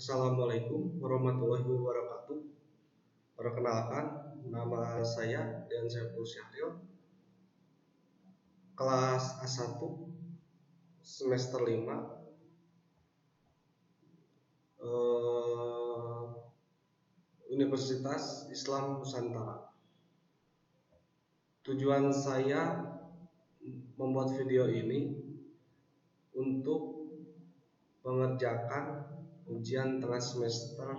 Assalamualaikum warahmatullahi wabarakatuh. Perkenalkan, nama saya Dian Saiful Syahril, kelas A1 semester 5, Universitas Islam Nusantara. Tujuan saya membuat video ini untuk mengerjakan ujian tengah semester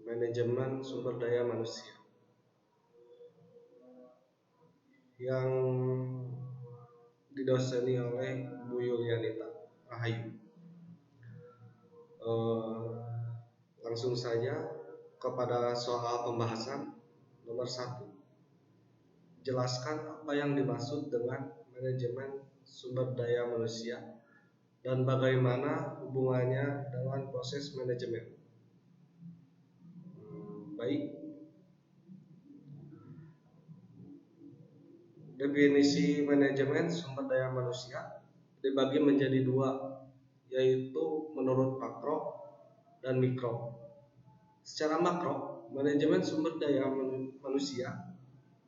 manajemen sumber daya manusia yang didoseni oleh Bu Yulianita Rahayu. Langsung saja kepada soal pembahasan nomor 1. Jelaskan apa yang dimaksud dengan manajemen sumber daya manusia dan bagaimana hubungannya dengan proses manajemen. Baik. Definisi manajemen sumber daya manusia dibagi menjadi dua, yaitu menurut makro dan mikro. Secara makro, manajemen sumber daya manusia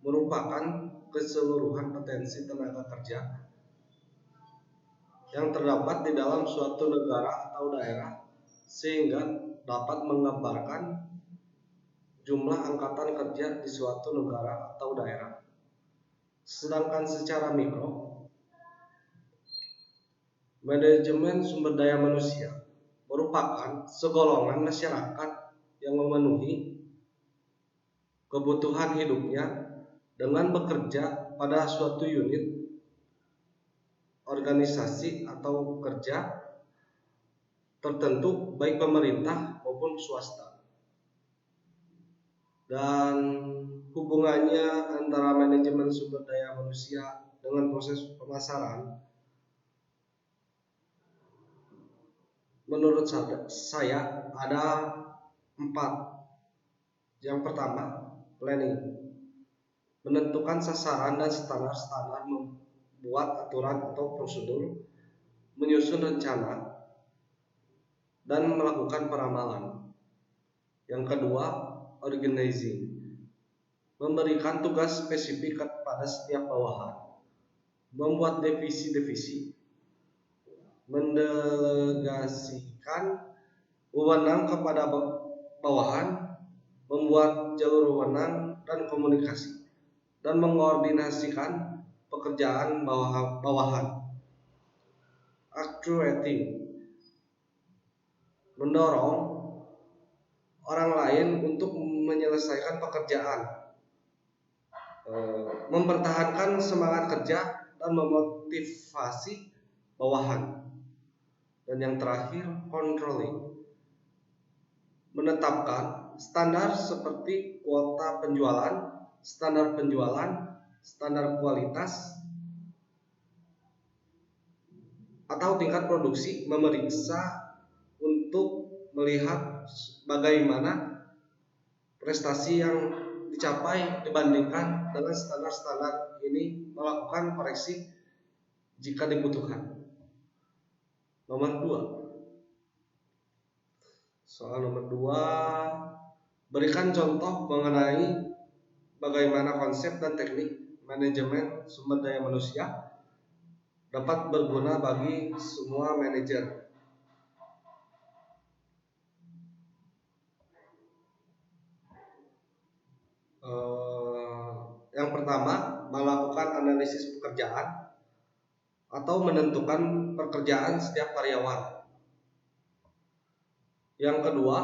merupakan keseluruhan potensi tenaga kerja yang terdapat di dalam suatu negara atau daerah sehingga dapat menggambarkan jumlah angkatan kerja di suatu negara atau daerah. Sedangkan secara mikro, manajemen sumber daya manusia merupakan segolongan masyarakat yang memenuhi kebutuhan hidupnya dengan bekerja pada suatu unit organisasi atau kerja tertentu, baik pemerintah maupun swasta. Dan hubungannya antara manajemen sumber daya manusia dengan proses pemasaran, menurut saya ada 4. Yang pertama, planning. Menentukan sasaran dan standar-standar, membuat aturan atau prosedur, menyusun rencana, dan melakukan peramalan. Yang kedua, organizing. Memberikan tugas spesifik kepada setiap bawahan, membuat divisi-divisi, mendelegasikan wewenang kepada bawahan, membuat jalur wewenang dan komunikasi, dan mengkoordinasikan pekerjaan bawahan. Actuating. Mendorong orang lain untuk menyelesaikan pekerjaan, mempertahankan semangat kerja dan memotivasi bawahan. Dan yang terakhir, controlling. Menetapkan standar seperti kuota penjualan, standar kualitas, atau tingkat produksi, memeriksa untuk melihat bagaimana prestasi yang dicapai dibandingkan dengan standar-standar ini, melakukan koreksi jika dibutuhkan. Nomor 2. Soal nomor 2, berikan contoh mengenai bagaimana konsep dan teknik manajemen sumber daya manusia dapat berguna bagi semua manajer. Yang pertama, melakukan analisis pekerjaan atau menentukan pekerjaan setiap karyawan. Yang kedua,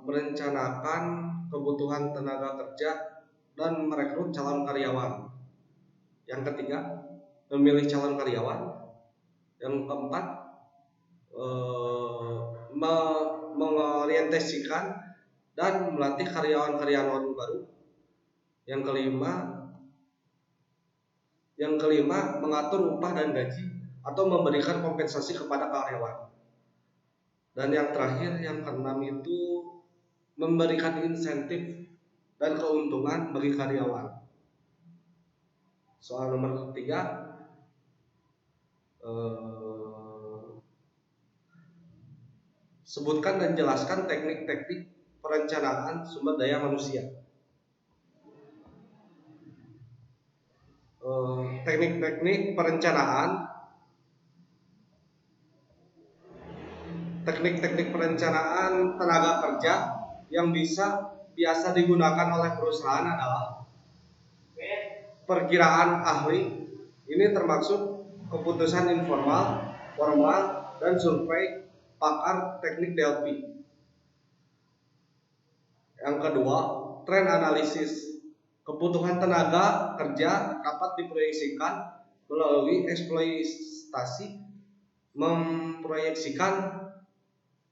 merencanakan kebutuhan tenaga kerja dan merekrut calon karyawan. Yang ketiga, memilih calon karyawan. Yang keempat, mengorientasikan dan melatih karyawan-karyawan baru. Yang kelima, mengatur upah dan gaji atau memberikan kompensasi kepada karyawan. Dan yang terakhir, yang keenam itu memberikan insentif dan keuntungan bagi karyawan. Soal nomor 3, Sebutkan dan jelaskan teknik-teknik perencanaan sumber daya manusia. Teknik-teknik perencanaan tenaga kerja yang biasa digunakan oleh perusahaan adalah perkiraan ahli. Ini termasuk keputusan informal, formal, dan survei pakar teknik Delphi. Yang kedua, trend analisis. Kebutuhan tenaga kerja dapat diproyeksikan melalui eksploitasi, memproyeksikan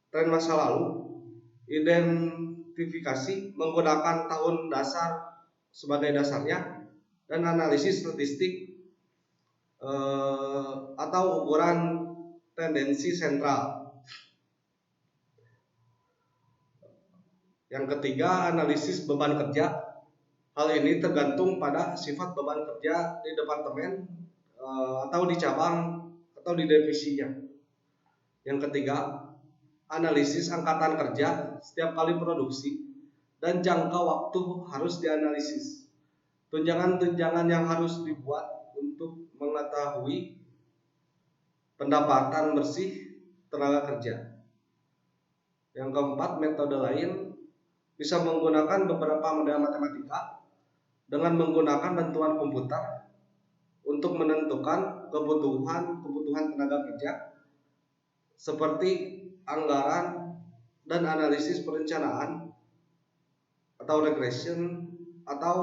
tren masa lalu, identifikasi menggunakan tahun dasar sebagai dasarnya, dan analisis statistik atau ukuran tendensi sentral. Yang ketiga, analisis beban kerja. Hal ini tergantung pada sifat beban kerja di departemen atau di cabang atau di divisinya. Yang ketiga, analisis angkatan kerja setiap kali produksi dan jangka waktu harus dianalisis. Tunjangan-tunjangan yang harus dibuat untuk mengetahui pendapatan bersih tenaga kerja. Yang keempat, metode lain bisa menggunakan beberapa model matematika dengan menggunakan bantuan komputer untuk menentukan kebutuhan tenaga kerja seperti anggaran dan analisis perencanaan atau regression atau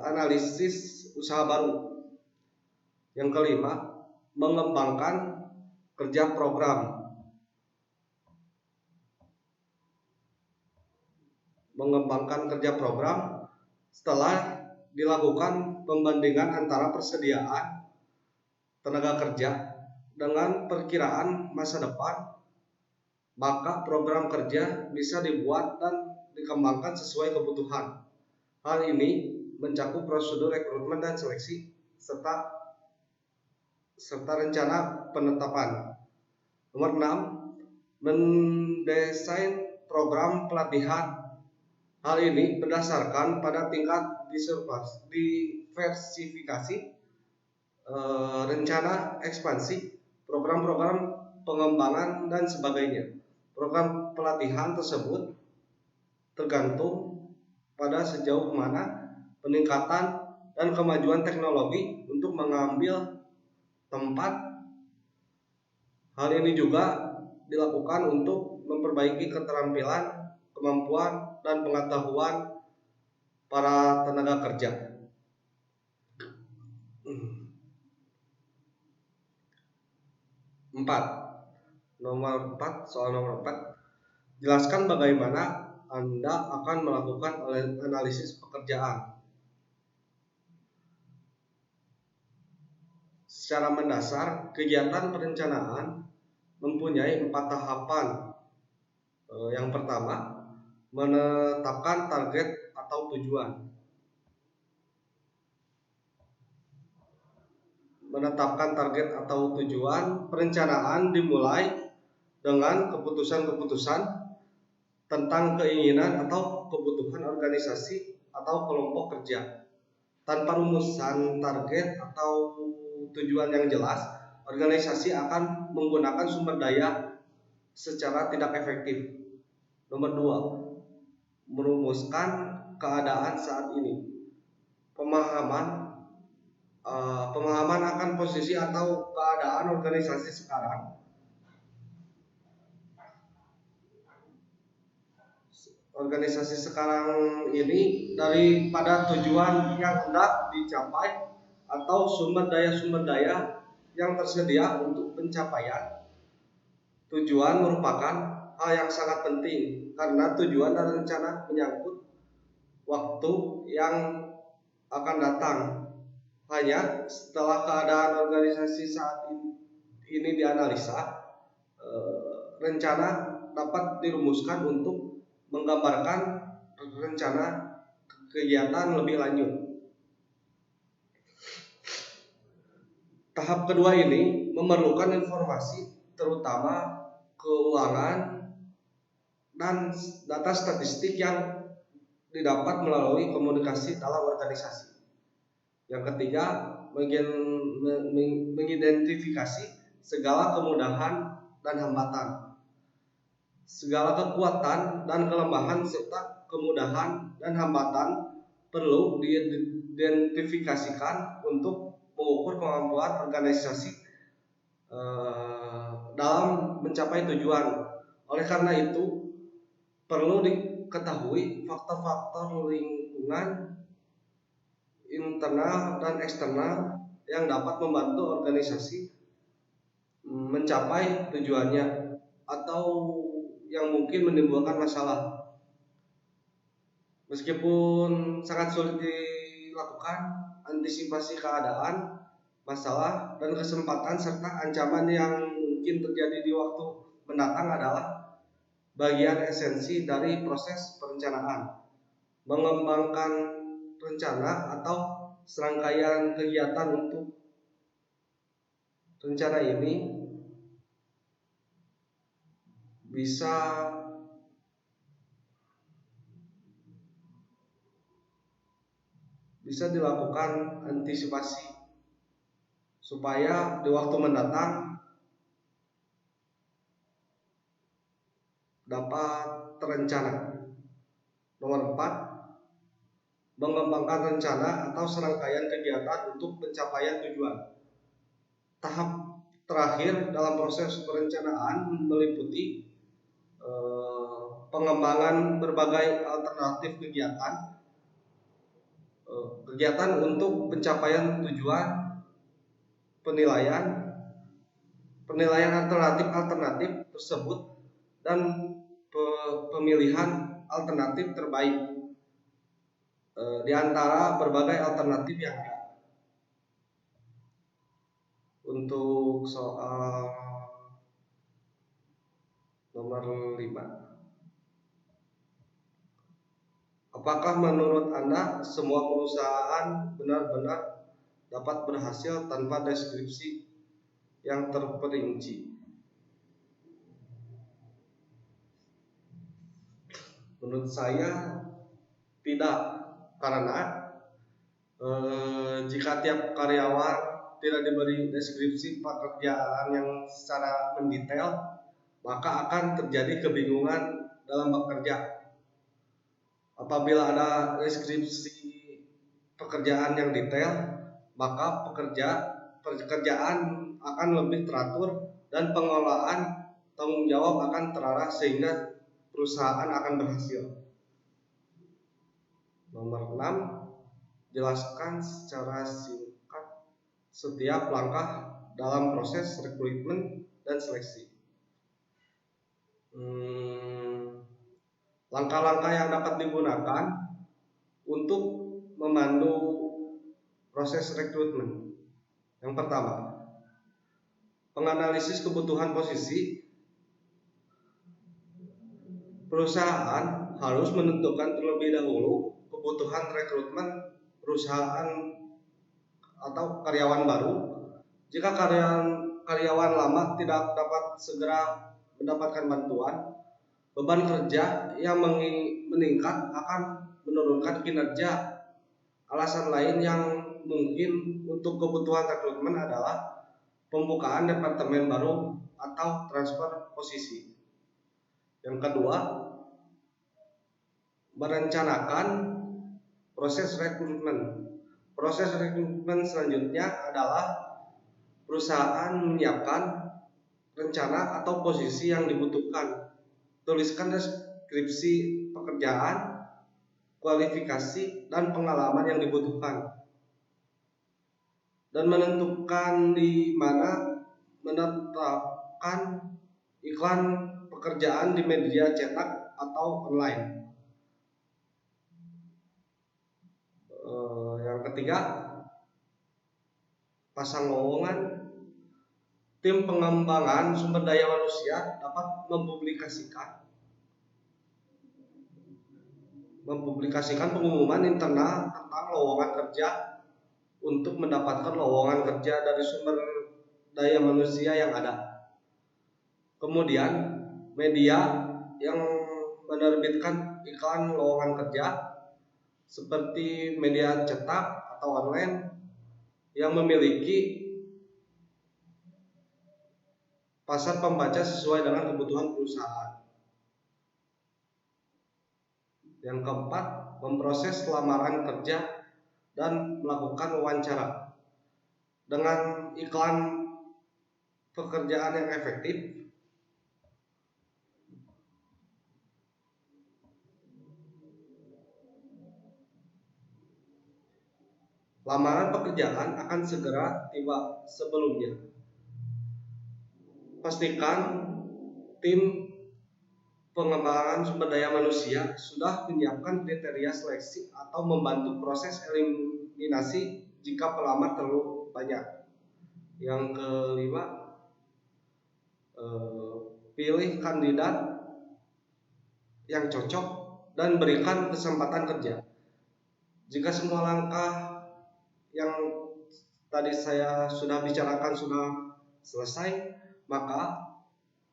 analisis usaha baru. Yang kelima, mengembangkan kerja program. Mengembangkan kerja program setelah dilakukan pembandingan antara persediaan tenaga kerja dengan perkiraan masa depan, maka program kerja bisa dibuat dan dikembangkan sesuai kebutuhan. Hal ini mencakup prosedur rekrutmen dan seleksi serta rencana penetapan. Nomor 6, mendesain program pelatihan. Hal ini berdasarkan pada tingkat diversifikasi, rencana ekspansi, program-program pengembangan, dan sebagainya. Program pelatihan tersebut tergantung pada sejauh mana peningkatan dan kemajuan teknologi untuk mengambil tempat. Hal ini juga dilakukan untuk memperbaiki keterampilan, kemampuan, dan pengetahuan para tenaga kerja. Soal nomor 4, jelaskan bagaimana Anda akan melakukan analisis pekerjaan. Secara mendasar, kegiatan perencanaan mempunyai 4 tahapan. Yang pertama, menetapkan target atau tujuan. Menetapkan target atau tujuan, perencanaan dimulai dengan keputusan-keputusan tentang keinginan atau kebutuhan organisasi atau kelompok kerja. Tanpa rumusan target atau tujuan yang jelas, organisasi akan menggunakan sumber daya secara tidak efektif. Nomor 2, merumuskan keadaan saat ini. Pemahaman akan posisi atau keadaan organisasi sekarang. Organisasi sekarang ini daripada tujuan yang hendak dicapai atau sumber daya yang tersedia untuk pencapaian tujuan merupakan hal yang sangat penting, karena tujuan dan rencana menyangkut waktu yang akan datang. Hanya setelah keadaan organisasi saat ini dianalisa, rencana dapat dirumuskan untuk menggambarkan rencana kegiatan lebih lanjut. Tahap kedua ini memerlukan informasi, terutama keuangan keuangan, dan data statistik yang didapat melalui komunikasi dalam organisasi. Yang ketiga, mengidentifikasi segala kemudahan dan hambatan, segala kekuatan dan kelemahan serta kemudahan dan hambatan perlu diidentifikasikan untuk mengukur kemampuan organisasi dalam mencapai tujuan. Oleh karena itu, perlu diketahui faktor-faktor lingkungan internal dan eksternal yang dapat membantu organisasi mencapai tujuannya atau yang mungkin menimbulkan masalah. Meskipun sangat sulit dilakukan, antisipasi keadaan, masalah, dan kesempatan serta ancaman yang mungkin terjadi di waktu mendatang adalah bagian esensi dari proses perencanaan. Mengembangkan rencana atau serangkaian kegiatan untuk rencana ini bisa dilakukan antisipasi supaya di waktu mendatang dapat terencana. Nomor 4, mengembangkan rencana atau serangkaian kegiatan untuk pencapaian tujuan. Tahap terakhir dalam proses perencanaan meliputi pengembangan berbagai alternatif kegiatan untuk pencapaian tujuan, penilaian alternatif tersebut, dan pemilihan alternatif terbaik di antara berbagai alternatif yang ada. Untuk soal nomor 5, apakah menurut Anda semua perusahaan benar-benar dapat berhasil tanpa deskripsi yang terperinci? Menurut saya tidak, karena jika tiap karyawan tidak diberi deskripsi pekerjaan yang secara mendetail, maka akan terjadi kebingungan dalam bekerja. Apabila ada deskripsi pekerjaan yang detail, maka pekerjaan akan lebih teratur dan pengelolaan tanggung jawab akan terarah sehingga perusahaan akan berhasil. Nomor 6, jelaskan secara singkat setiap langkah dalam proses rekrutmen dan seleksi. Langkah-langkah yang dapat digunakan untuk memandu proses rekrutmen. Yang pertama, penganalisis kebutuhan posisi. Perusahaan harus menentukan terlebih dahulu kebutuhan rekrutmen perusahaan atau karyawan baru. Jika karyawan lama tidak dapat segera mendapatkan bantuan, beban kerja yang meningkat akan menurunkan kinerja. Alasan lain yang mungkin untuk kebutuhan rekrutmen adalah pembukaan departemen baru atau transfer posisi. Yang kedua, merencanakan proses rekrutmen. Proses rekrutmen selanjutnya adalah perusahaan menyiapkan rencana atau posisi yang dibutuhkan. Tuliskan deskripsi pekerjaan, kualifikasi, dan pengalaman yang dibutuhkan, dan menentukan di mana menetapkan iklan pekerjaan di media cetak atau online. Yang ketiga, pasang lowongan. Tim pengembangan sumber daya manusia dapat mempublikasikan pengumuman internal tentang lowongan kerja untuk mendapatkan lowongan kerja dari sumber daya manusia yang ada. Kemudian, media yang menerbitkan iklan lowongan kerja seperti media cetak atau online yang memiliki pasar pembaca sesuai dengan kebutuhan perusahaan. Yang keempat, memproses lamaran kerja dan melakukan wawancara. Dengan iklan pekerjaan yang efektif, lamaran pekerjaan akan segera tiba. Sebelumnya, pastikan tim pengembangan sumber daya manusia sudah menyiapkan kriteria seleksi atau membantu proses eliminasi jika pelamar terlalu banyak. Yang kelima, pilih kandidat yang cocok dan berikan kesempatan kerja. Jika semua langkah yang tadi saya sudah bicarakan sudah selesai, maka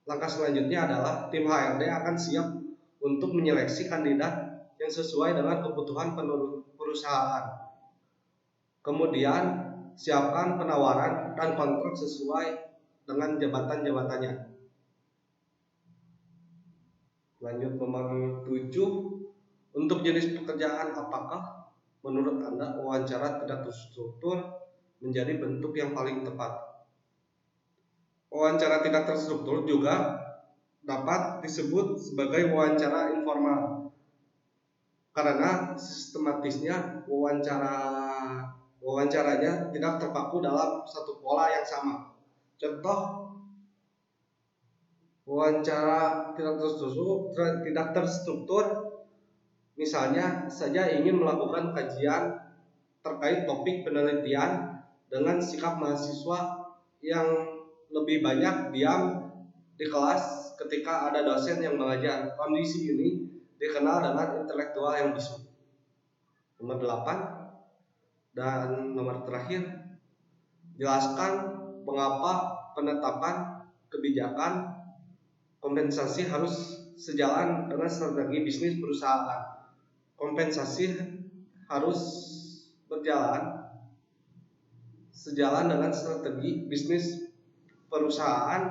langkah selanjutnya adalah tim HRD akan siap untuk menyeleksi kandidat yang sesuai dengan kebutuhan perusahaan. Kemudian, siapkan penawaran dan kontrak sesuai dengan jabatan-jabatannya. Lanjut nomor 7, untuk jenis pekerjaan apakah menurut Anda wawancara tidak terstruktur menjadi bentuk yang paling tepat? Wawancara tidak terstruktur juga dapat disebut sebagai wawancara informal karena sistematisnya wawancaranya tidak terpaku dalam satu pola yang sama. Contoh wawancara tidak terstruktur misalnya saja ingin melakukan kajian terkait topik penelitian dengan sikap mahasiswa yang lebih banyak diam di kelas ketika ada dosen yang mengajar. Kondisi ini dikenal dengan intelektual yang bisu. Nomor 8 dan nomor terakhir, jelaskan mengapa penetapan kebijakan kompensasi harus sejalan dengan strategi bisnis perusahaan. Kompensasi harus berjalan sejalan dengan strategi bisnis perusahaan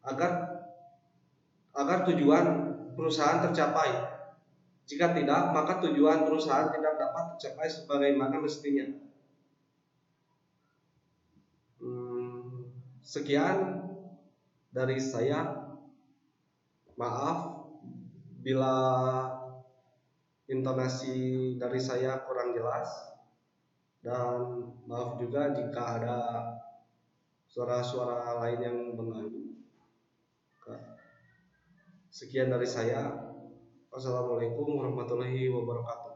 agar tujuan perusahaan tercapai. Jika tidak, maka tujuan perusahaan tidak dapat tercapai sebagaimana mestinya. Sekian dari saya. Maaf bila intonasi dari saya kurang jelas, dan maaf juga jika ada suara-suara lain yang mengganggu. Sekian dari saya. Wassalamualaikum warahmatullahi wabarakatuh.